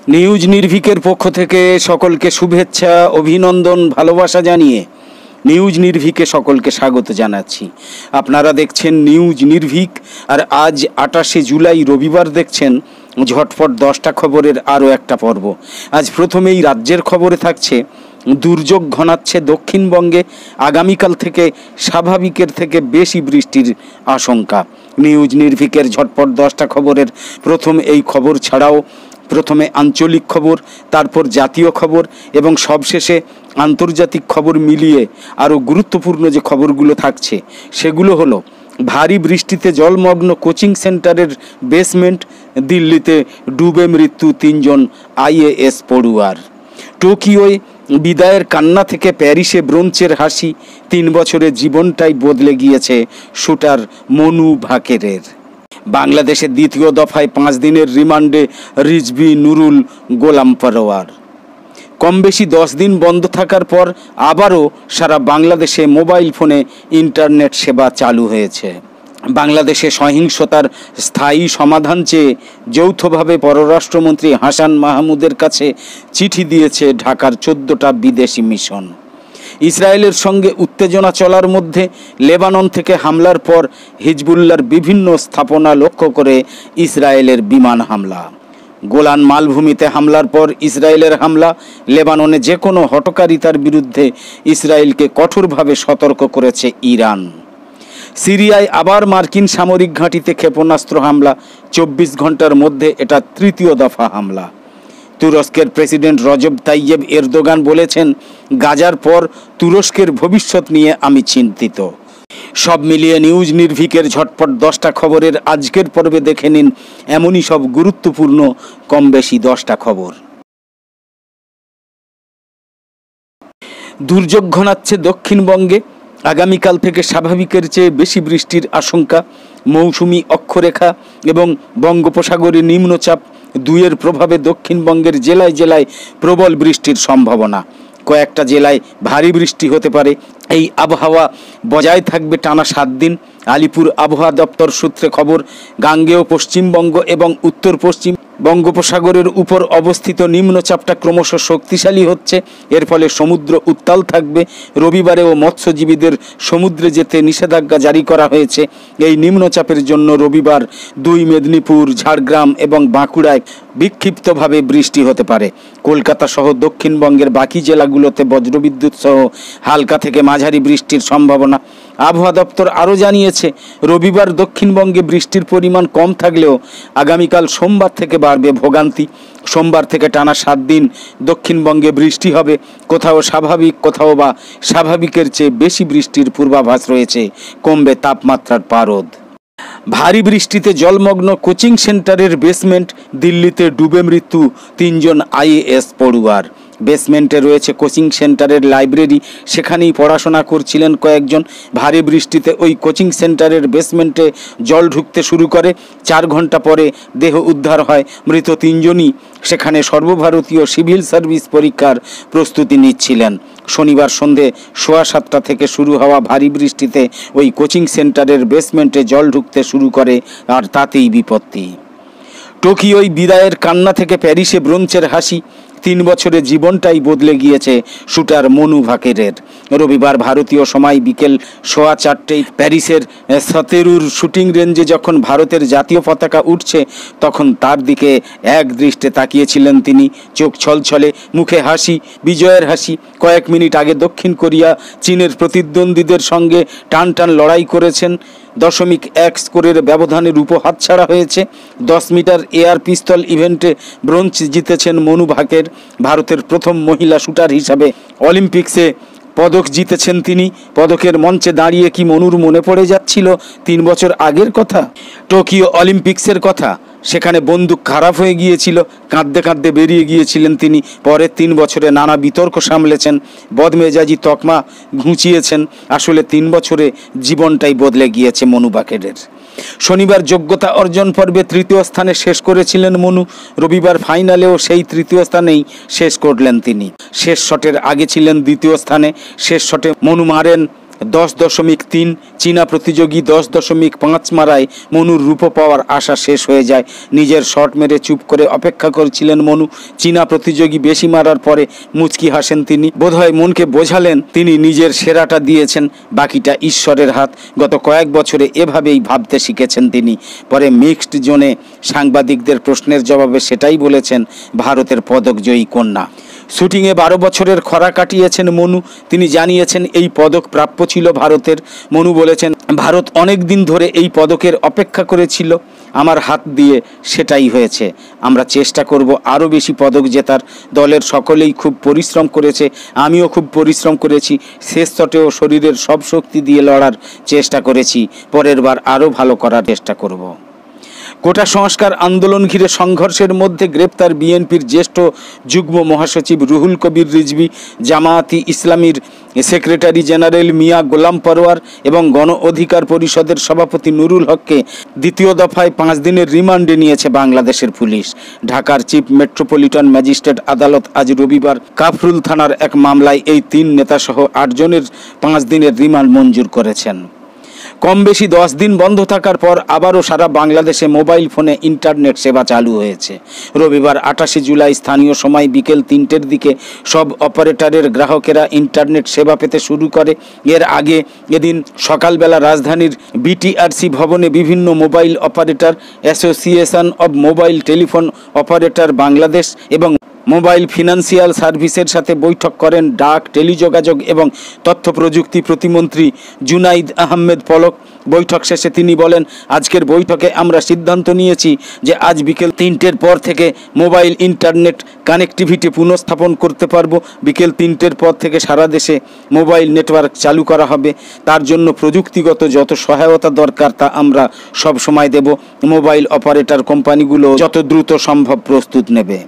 News নির্ভীকের পক্ষ থেকে সকলকে শুভেচ্ছা, অভিনন্দন, ভালোবাসা জানিয়ে নিউজ নির্ভীকে সকলকে স্বাগত জানাচ্ছি। আপনারা দেখছেন নিউজ নির্ভীক, আর আজ 28শে জুলাই রবিবার দেখছেন ঝটপট 10টা খবরের আরও একটা পর্ব। আজ প্রথমেই রাজ্যের খবরে থাকছে দুর্যোগ ঘনাচ্ছে দক্ষিণবঙ্গে, আগামীকাল থেকে স্বাভাবিকের থেকে বেশি বৃষ্টির আশঙ্কা। নিউজ নির্ভীকের ঝটপট 10টা খবরের প্রথম এই খবর ছাড়াও প্রথমে আঞ্চলিক খবর, তারপর জাতীয় খবর এবং সবশেষে আন্তর্জাতিক খবর মিলিয়ে আরও গুরুত্বপূর্ণ যে খবরগুলো থাকছে সেগুলো হলো: ভারী বৃষ্টিতে জলমগ্ন কোচিং সেন্টারের বেসমেন্ট, দিল্লিতে ডুবে মৃত্যু 3 জন IAS পড়ুয়ার। টোকিওয় বিদায়ের কান্না থেকে প্যারিসে ব্রোঞ্চের হাসি, 3 বছরে জীবনটাই বদলে গিয়েছে শুটার মনু ভাকেরের। বাংলাদেশের দ্বিতীয় দফায় 5 দিনের রিমান্ডে রিজভী, নুরুল, গোলাম পরোয়ার। কম বেশি 10 দিন বন্ধ থাকার পর আবারও সারা বাংলাদেশে মোবাইল ফোনে ইন্টারনেট সেবা চালু হয়েছে। বাংলাদেশে সহিংসতার স্থায়ী সমাধান চেয়ে যৌথভাবে পররাষ্ট্রমন্ত্রী হাসান মাহমুদের কাছে চিঠি দিয়েছে ঢাকার 14টা বিদেশি মিশন। ইসরায়েলের সঙ্গে উত্তেজনা চলার মধ্যে লেবানন থেকে হামলার পর হিজবুল্লাহর বিভিন্ন স্থাপনা লক্ষ্য করে ইসরায়েলের বিমান হামলা। গোলান মালভূমিতে হামলার পর ইসরায়েলের হামলা, লেবাননে যে কোনো হঠকারিতার বিরুদ্ধে ইসরায়েলকে কঠোরভাবে সতর্ক করেছে ইরান। সিরিয়ায় আবার মার্কিন সামরিক ঘাঁটিতে ক্ষেপণাস্ত্র হামলা, 24 ঘন্টার মধ্যে এটা 3য় দফা হামলা। তুরস্কের প্রেসিডেন্ট রজব তাইয়েব এরদোগান বলেছেন, গাজার পর তুরস্কের ভবিষ্যৎ নিয়ে আমি চিন্তিত। সব মিলিয়ে নিউজ নির্ভীকের ঝটপট 10টা খবরের আজকের পর্বে দেখে নিন এমনই সব গুরুত্বপূর্ণ কম বেশি 10টা খবর। দুর্যোগ ঘনাচ্ছে দক্ষিণবঙ্গে, আগামীকাল থেকে স্বাভাবিকের চেয়ে বেশি বৃষ্টির আশঙ্কা। মৌসুমি অক্ষরেখা এবং বঙ্গোপসাগরে নিম্নচাপ দুইয়ের প্রভাবে দক্ষিণবঙ্গের জেলায় জেলায় প্রবল বৃষ্টির সম্ভাবনা। কয়েকটা জেলায় ভারী বৃষ্টি হতে পারে। এই আবহাওয়া বজায় থাকবে টানা 7 দিন। আলিপুর আবহাওয়া দপ্তর সূত্রে খবর, গাঙ্গেয় পশ্চিমবঙ্গ এবং উত্তর পশ্চিম বঙ্গোপসাগরের উপর অবস্থিত নিম্নচাপটা ক্রমশ শক্তিশালী হচ্ছে। এর ফলে সমুদ্র উত্তাল থাকবে। রবিবারেও মৎস্যজীবীদের সমুদ্রে যেতে নিষেধাজ্ঞা জারি করা হয়েছে। এই নিম্নচাপের জন্য রবিবার 2 মেদিনীপুর, ঝাড়গ্রাম এবং বাঁকুড়ায় বিক্ষিপ্তভাবে বৃষ্টি হতে পারে। কলকাতা সহ দক্ষিণবঙ্গের বাকি জেলাগুলোতে বজ্রবিদ্যুৎ সহ হালকা থেকে মাঝারি বৃষ্টির সম্ভাবনা। আবহাওয়া দপ্তর আরও জানিয়েছে, রবিবার দক্ষিণবঙ্গে বৃষ্টির পরিমাণ কম থাকলেও আগামীকাল সোমবার থেকে বাড়বে ভোগান্তি। সোমবার থেকে টানা 7 দিন দক্ষিণবঙ্গে বৃষ্টি হবে। কোথাও স্বাভাবিক, কোথাও বা স্বাভাবিকের চেয়ে বেশি বৃষ্টির পূর্বাভাস রয়েছে। কমবে তাপমাত্রার পারদ। ভারী বৃষ্টিতে জলমগ্ন কোচিং সেন্টারের বেসমেন্ট, দিল্লিতে ডুবে মৃত্যু 3 জন IAS পড়ুয়ার। বেসমেন্টে রয়েছে কোচিং সেন্টারের লাইব্রেরি, সেখানেই পড়াশোনা করছিলেন কয়েকজন। ভারী বৃষ্টিতে ওই কোচিং সেন্টারের বেসমেন্টে জল ঢুকতে শুরু করে। 4 ঘন্টা পরে দেহ উদ্ধার হয়। মৃত 3 জনই সেখানে সর্বভারতীয় সিভিল সার্ভিস পরীক্ষার প্রস্তুতি নিচ্ছিলেন। শনিবার সন্ধে 7:15 থেকে শুরু হওয়া ভারী বৃষ্টিতে ওই কোচিং সেন্টারের বেসমেন্টে জল ঢুকতে শুরু করে, আর তাতেই বিপত্তি। টোকিওয় বিদায়ের কান্না থেকে প্যারিসে ব্রোঞ্চের হাসি, 3 বছরে জীবনটাই বদলে গিয়েছে শুটার মনু ভাকেরের। রবিবার ভারতীয় সময় বিকেল 4:15 প্যারিসের সতেরুর শুটিং রেঞ্জে যখন ভারতের জাতীয় পতাকা উঠছে, তখন তার দিকে এক দৃষ্টে তাকিয়েছিলেন তিনি। চোখ ছলছলে, মুখে হাসি, বিজয়ের হাসি। কয়েক মিনিট আগে দক্ষিণ কোরিয়া চীনের প্রতিদ্বন্দ্বীদের সঙ্গে টান টান লড়াই করেছেন। 0.1 স্কোরের ব্যবধানে রূপো হাতছাড়া হয়েছে। 10 মিটার এয়ার পিস্তল ইভেন্টে ব্রোঞ্জ জিতেছেন মনু ভাকের। ভারতের প্রথম মহিলা শুটার হিসাবে অলিম্পিক্সে পদক জিতেছেন তিনি। পদকের মঞ্চে দাঁড়িয়ে কি মনুর মনে পড়ে যাচ্ছিল 3 বছর আগের কথা, টোকিও অলিম্পিক্সের কথা? সেখানে বন্দুক খারাপ হয়ে গিয়েছিল, কাঁদতে কাঁদতে বেরিয়ে গিয়েছিলেন তিনি। পরের 3 বছরে নানা বিতর্ক সামলেছেন, বদমেজাজি তকমা ঘুঁচিয়েছেন। আসলে 3 বছরে জীবনটাই বদলে গিয়েছে মনু ভাকেরের। শনিবার যোগ্যতা অর্জন পর্বে 3য় স্থানে শেষ করেছিলেন মনু। রবিবার ফাইনালেও সেই 3য় স্থানেই শেষ করলেন তিনি। শেষ শটের আগে ছিলেন 2য় স্থানে। শেষ শটে মনু মারেন 10.3, চীনা প্রতিযোগী 10.5 মারায় মনুর রূপো পাওয়ার আশা শেষ হয়ে যায়। নিজের শট মেরে চুপ করে অপেক্ষা করেছিলেন মনু। চীনা প্রতিযোগী বেশি মারার পরে মুচকি হাসেন তিনি। বোধহয় মনকে বোঝালেন তিনি নিজের সেরাটা দিয়েছেন, বাকিটা ঈশ্বরের হাত। গত কয়েক বছরে এভাবেই ভাবতে শিখেছেন তিনি। পরে মিক্সড জোনে সাংবাদিকদের প্রশ্নের জবাবে সেটাই বলেছেন ভারতের পদকজয়ী কন্যা। শুটিংয়ে 12 বছরের খরা কাটিয়েছেন মনু। তিনি জানিয়েছেন এই পদক প্রাপ্য ছিল ভারতের। মনু বলেছেন, ভারত অনেক দিন ধরে এই পদকের অপেক্ষা করেছিল, আমার হাত দিয়ে সেটাই হয়েছে। আমরা চেষ্টা করব আরও বেশি পদক জেতার। দলের সকলেই খুব পরিশ্রম করেছে, আমিও খুব পরিশ্রম করেছি। শেষ শটেও শরীরের সব শক্তি দিয়ে লড়ার চেষ্টা করেছি। পরের বার আরও ভালো করার চেষ্টা করব। কোটা সংস্কার আন্দোলন ঘিরে সংঘর্ষের মধ্যে গ্রেপ্তার বিএনপির জ্যেষ্ঠ যুগ্ম মহাসচিব রুহুল কবির রিজভী, জামায়াতে ইসলামীর সেক্রেটারি জেনারেল মিয়া গোলাম পরোয়ার এবং গণ অধিকার পরিষদের সভাপতি নুরুল হককে দ্বিতীয় দফায় 5 দিনের রিমান্ডে নিয়েছে বাংলাদেশের পুলিশ। ঢাকার চিফ মেট্রোপলিটন ম্যাজিস্ট্রেট আদালত আজ রবিবার কাফরুল থানার এক মামলায় এই 3 নেতাসহ 8 জনের 5 দিনের রিমান্ড মঞ্জুর করেছেন। কম বেশি 10 দিন বন্ধ থাকার পর আবারও সারা বাংলাদেশে মোবাইল ফোনে ইন্টারনেট সেবা চালু হয়েছে। রবিবার 28 জুলাই স্থানীয় সময় বিকেল 3টের দিকে সব অপারেটরের গ্রাহকেরা ইন্টারনেট সেবা পেতে শুরু করে। এর আগে এদিন সকালবেলা রাজধানীর বিটিআরসি ভবনে বিভিন্ন mobile operator association of mobile telephone operator Bangladesh এবং মোবাইল ফিনান্সিয়াল সার্ভিসের সাথে বৈঠক করেন ডাক, টেলিযোগাযোগ এবং তথ্য প্রযুক্তি প্রতিমন্ত্রী জুনাইদ আহমেদ পলক। বৈঠক শেষে তিনি বলেন, আজকের বৈঠকে আমরা সিদ্ধান্ত নিয়েছি যে আজ বিকেল 3টের পর থেকে মোবাইল ইন্টারনেট কানেক্টিভিটি পুনঃস্থাপন করতে পারবো। বিকেল 3টের পর থেকে সারা দেশে মোবাইল নেটওয়ার্ক চালু করা হবে। তার জন্য প্রযুক্তিগত যত সহায়তা দরকার তা আমরা সব সময় দেব। মোবাইল অপারেটর কোম্পানিগুলো যত দ্রুত সম্ভব প্রস্তুত নেবে।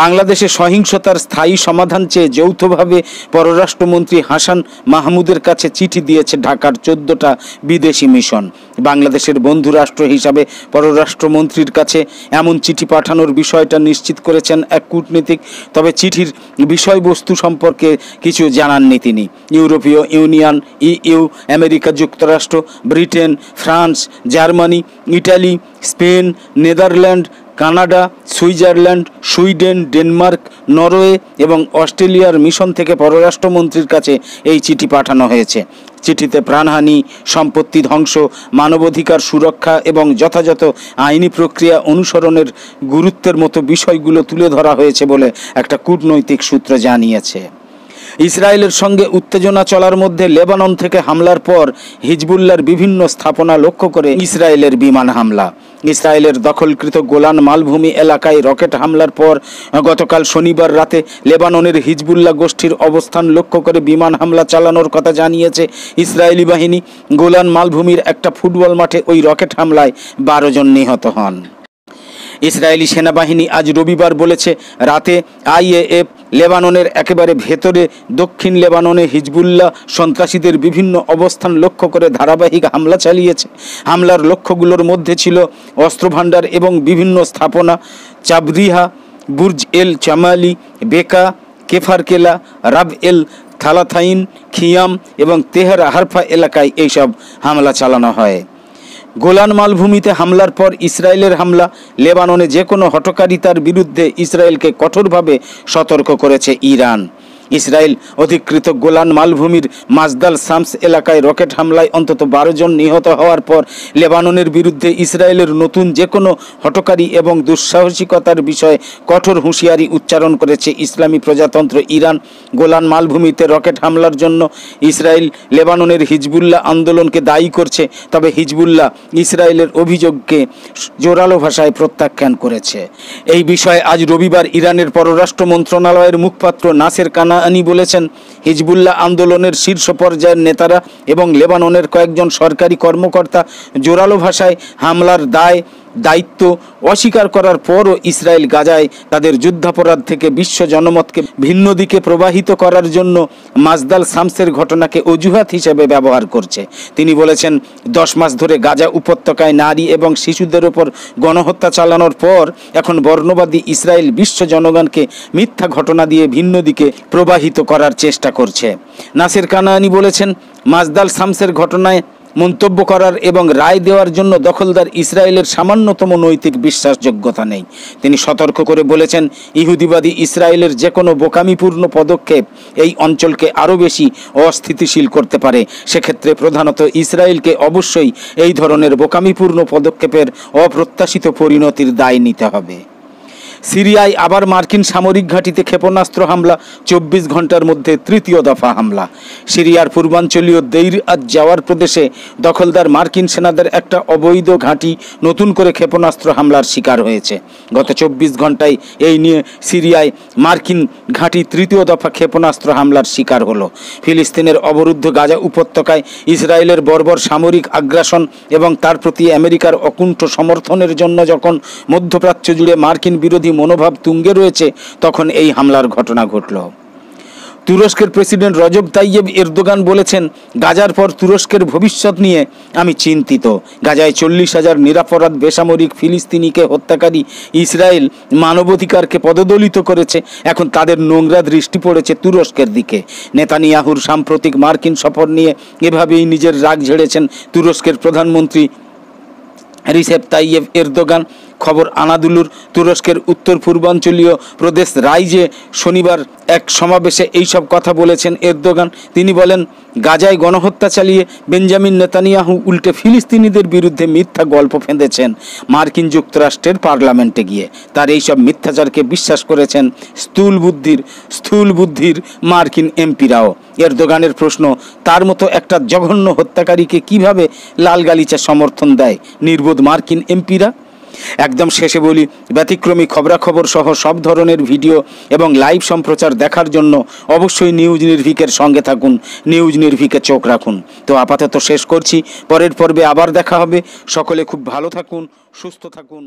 বাংলাদেশে সহিংসতার স্থায়ী সমাধান চেয়ে যৌথভাবে পররাষ্ট্রমন্ত্রী হাসান মাহমুদের কাছে চিঠি দিয়েছে ঢাকার 14টা বিদেশি মিশন। বাংলাদেশের বন্ধু রাষ্ট্র হিসাবে পররাষ্ট্রমন্ত্রীর কাছে এমন চিঠি পাঠানোর বিষয়টা নিশ্চিত করেছেন এক কূটনীতিক। তবে চিঠির বিষয়বস্তু সম্পর্কে কিছু জানাননি তিনি। ইউরোপীয় ইউনিয়ন, ইইউ, আমেরিকা যুক্তরাষ্ট্র, Britain, France, Germany, Italy, Spain, Netherland, Canada, Switzerland, Sweden, Denmark, Norway এবং অস্ট্রেলিয়ার মিশন থেকে পররাষ্ট্রমন্ত্রীর কাছে এই চিঠি পাঠানো হয়েছে। চিঠিতে প্রাণহানি, সম্পত্তি ধ্বংস, মানবাধিকার সুরক্ষা এবং যথাযথ আইনি প্রক্রিয়া অনুসরণের গুরুত্বের মতো বিষয়গুলো তুলে ধরা হয়েছে বলে একটা কূটনৈতিক সূত্র জানিয়েছে। ইসরায়েলের সঙ্গে উত্তেজনা চলার মধ্যে লেবানন থেকে হামলার পর হিজবুল্লাহর বিভিন্ন স্থাপনা লক্ষ্য করে ইসরায়েলের বিমান হামলা। ইসরায়েলের দখলকৃত গোলান মালভূমি এলাকায় রকেট হামলার পর গতকাল শনিবার রাতে লেবাননের হিজবুল্লাহ গোষ্ঠীর অবস্থান লক্ষ্য করে বিমান হামলা চালানোর কথা জানিয়েছে ইসরায়েলি বাহিনী। গোলান মালভূমির একটা ফুটবল মাঠে ওই রকেট হামলায় 12 জন নিহত হন। ইসরায়েলি সেনাবাহিনী আজ রবিবার বলেছে, রাতে আইএএফ লেবাননের একেবারে ভেতরে দক্ষিণ লেবাননে হিজবুল্লাহ সন্ত্রাসীদের বিভিন্ন অবস্থান লক্ষ্য করে ধারাবাহিক হামলা চালিয়েছে। হামলার লক্ষ্যগুলোর মধ্যে ছিল অস্ত্রভাণ্ডার এবং বিভিন্ন স্থাপনা। চাবরিহা, বুর্জ এল চামালি, বেকা, কেফারকেলা, রাব এল থালাথাইন, খিয়াম এবং তেহর হারফা এলাকায় এইসব হামলা চালানো হয়। গোলান মালভূমিতে হামলার পর ইসরায়েলের হামলা। লেবাননে যে কোনো হঠকারিতার বিরুদ্ধে ইসরায়েলকে কঠোরভাবে সতর্ক করেছে ইরান। ইসরায়েল অধিকৃত গোলান মালভূমির মাজদাল শামস এলাকায় রকেট হামলায় অন্তত 12 জন নিহত হওয়ার পর লেবাননের বিরুদ্ধে ইসরায়েলের নতুন যে কোনো হঠকারী এবং দুঃসাহসিকতার বিষয়ে কঠোর হুঁশিয়ারি উচ্চারণ করেছে ইসলামী প্রজাতন্ত্র ইরান। গোলান মালভূমিতে রকেট হামলার জন্য ইসরায়েল লেবাননের হিজবুল্লাহ আন্দোলনকে দায়ী করছে, তবে হিজবুল্লাহ ইসরায়েলের অভিযোগকে জোরালো ভাষায় প্রত্যাখ্যান করেছে। এই বিষয়ে আজ রবিবার ইরানের পররাষ্ট্র মন্ত্রণালয়ের মুখপাত্র নাসের কানাআনি বলেছেন, হিজবুল্লাহ আন্দোলনের শীর্ষ পর্যায়ের নেতারা এবং লেবাননের কয়েকজন সরকারি কর্মকর্তা জোরালো ভাষায় হামলার দায়িত্ব অস্বীকার করার পরও ইসরায়েল গাজায় তাদের যুদ্ধাপরাধ থেকে বিশ্ব জনমতকে ভিন্ন দিকে প্রবাহিত করার জন্য মাজদাল শামসের ঘটনাকে অজুহাত হিসেবে ব্যবহার করছে। তিনি বলেছেন, 10 মাস ধরে গাজা উপত্যকায় নারী এবং শিশুদের ওপর গণহত্যা চালানোর পর এখন বর্ণবাদী ইসরায়েল বিশ্ব জনগণকে মিথ্যা ঘটনা দিয়ে ভিন্ন দিকে প্রবাহিত করার চেষ্টা করছে। নাসের কানাআনি বলেছেন, মাজদাল শামসের ঘটনায় মন্তব্য করার এবং রায় দেওয়ার জন্য দখলদার ইসরায়েলের সামান্যতম নৈতিক বিশ্বাসযোগ্যতা নেই। তিনি সতর্ক করে বলেছেন, ইহুদিবাদী ইসরায়েলের যে কোনো বোকামিপূর্ণ পদক্ষেপ এই অঞ্চলকে আরও বেশি অস্থিতিশীল করতে পারে। সেক্ষেত্রে প্রধানত ইসরায়েলকে অবশ্যই এই ধরনের বোকামিপূর্ণ পদক্ষেপের অপ্রত্যাশিত পরিণতির দায় নিতে হবে। সিরিয়ায় আবার মার্কিন সামরিক ঘাঁটিতে ক্ষেপণাস্ত্র হামলা, 24 ঘন্টার মধ্যে তৃতীয় দফা হামলা। সিরিয়ার পূর্বাঞ্চলীয় দেইর আজ জাওয়ার প্রদেশে দখলদার মার্কিন সেনাদের একটা অবৈধ ঘাঁটি নতুন করে ক্ষেপণাস্ত্র হামলার শিকার হয়েছে। গত 24 ঘন্টায় এই নিয়ে সিরিয়ায় মার্কিন ঘাঁটি তৃতীয় দফা ক্ষেপণাস্ত্র হামলার শিকার হলো। ফিলিস্তিনের অবরুদ্ধ গাজা উপত্যকায় ইসরায়েলের বর্বর সামরিক আগ্রাসন এবং তার প্রতি আমেরিকার অকুণ্ঠ সমর্থনের জন্য যখন মধ্যপ্রাচ্য জুড়ে মার্কিন বিরোধী মনোভাব তুঙ্গে রয়েছে, তখন এই হামলার ঘটনা ঘটল। তুরস্কের প্রেসিডেন্ট রজব তাইয়েব এরদোগান বলেছেন, গাজার পর তুরস্কের ভবিষ্যৎ নিয়ে আমি চিন্তিত। গাজায় 40,000 নিরপরাধ বেসামরিক ফিলিস্তিনিকে হত্যাকারী ইসরায়েল মানবাধিকারকে পদদলিত করেছে। এখন তাদের নোংরা দৃষ্টি পড়েছে তুরস্কের দিকে। নেতানিয়াহুর সাম্প্রতিক মার্কিন সফর নিয়ে এভাবেই নিজের রাগ ঝেড়েছেন তুরস্কের প্রধানমন্ত্রী রিসেপ তাইয়েব এরদোগান। খবর আনাদুলুর তুরস্কের উত্তর পূর্বাঞ্চলীয় প্রদেশ রাইজে শনিবার এক সমাবেশে এইসব কথা বলেছেন এরদোগান। তিনি বলেন, গাজায় গণহত্যা চালিয়ে বেঞ্জামিন নেতানিয়াহু উল্টে ফিলিস্তিনিদের বিরুদ্ধে মিথ্যা গল্প ফেঁদেছেন মার্কিন যুক্তরাষ্ট্রের পার্লামেন্টে গিয়ে। তার এইসব মিথ্যাচারকে বিশ্বাস করেছেন স্থূল বুদ্ধির মার্কিন এমপিরাও। এরদোগানের প্রশ্ন, তার মতো একটা জঘন্য হত্যাকারীকে কিভাবে লাল গালিচা সমর্থন দেয় নির্বোধ মার্কিন এমপিরা? একদম শেষে বলি, ব্যতিক্রমী খবরাখবর সহ সব ধরনের ভিডিও এবং লাইভ সম্প্রচার দেখার জন্য অবশ্যই নিউজ নির্ভীকের সঙ্গে থাকুন, নিউজ নির্ভীকে চোখ রাখুন। তো আপাতত শেষ করছি, পরের পর্বে আবার দেখা হবে। সকলে খুব ভালো থাকুন, সুস্থ থাকুন।